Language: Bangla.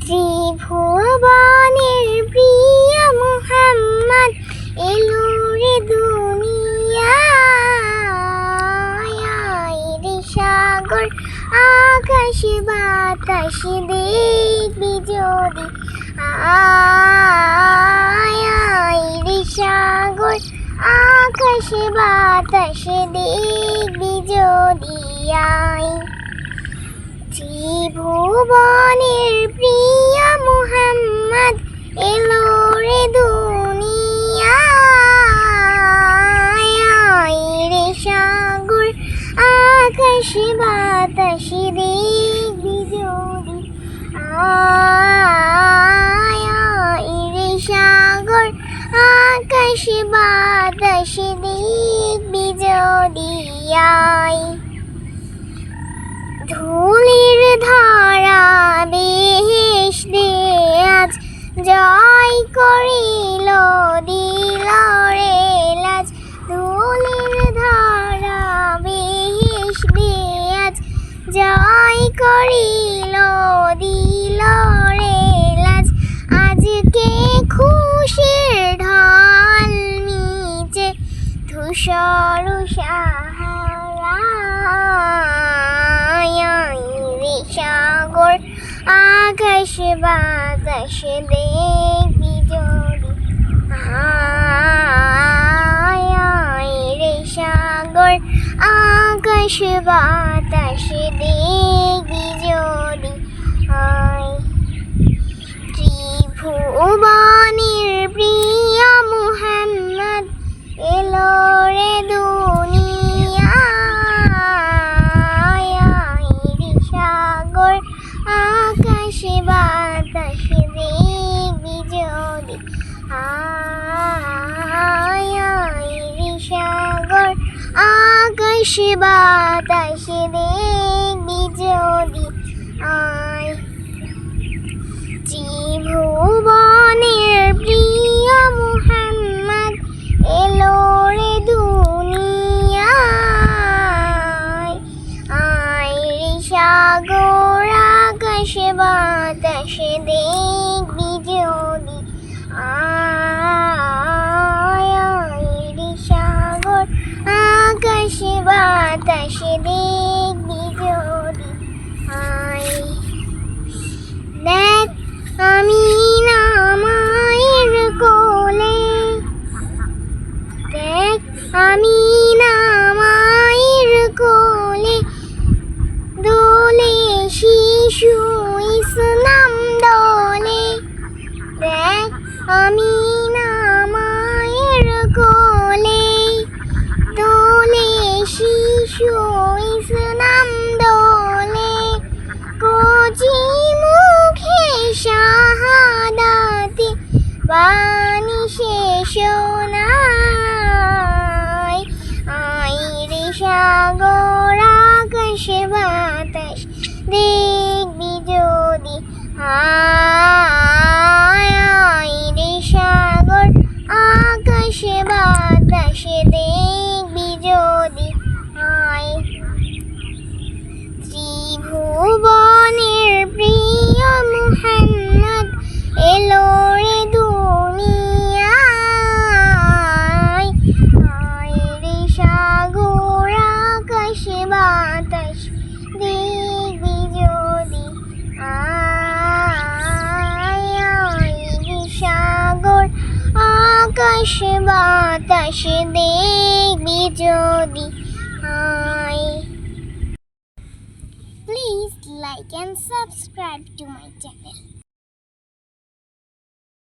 ত্রিভুবনের প্রিয় মুহাম্মদ এলো রে দুনিয়ায় রে সাগর আকাশ বাতাস দেখবি যদি রে সাগর আকাশ বাতাস দেখবি যদি ত্রিভুবনের প্রিয় মুহাম্মদ এলো রে দুনিয়ায় রে সাগর আকাশ বাতাস দেখবি যদি রে সাগর আকাশ বাতাস দেখবি যদি ধুলির ধারা বেহেশতে আজ জয় করিল দিল রে লাজ ধুলির ধারা বেহেশতে আজ জয় করিল দিল রে লাজ আজকে খুশির ঢাল নিচে ধূসর সাহারা সাগর আকাশ বাতাস দেখবি যদি রে সাগর আকাশ বাতাস দেখবি যদি ত্রিভুবনের প্রিয় মুহাম্মদ এলো রে আকাশ বাতাস দেখবি যদি রে সাগর আকাশ বাতাস দেখবি যদি ত্রিভুবনের প্রিয় মুহাম্মদ এলো রে দুনিয়ায় রে সাগর আকাশ বাতাস দেখবি যদি রে সাগর আকাশ বাতাস দেখবি যদি দেখ আমি না মায়ের কোলে দেখ আমি না মায়ের কোলে দোলে শিশু ইসলাম দোলে দেখ আমি না মায়ের কোলে দোলে শিশু ইসলাম দোলে কচি মুখে শাহাদাতে বাণী শেষ নাই রে সাগর আকাশ বাতাস দেখবি যদি রে সাগর আকাশ বাতাস দেখবি যদি ত্রিভুবনের প্রিয় মুহাম্মদ এলো রে দুনিয়ায় রে সাগর আকাশ বাতাস দেখবি যদি রে সাগর আকাশ বাতাস দেখবি যদি Please like and subscribe to my channel.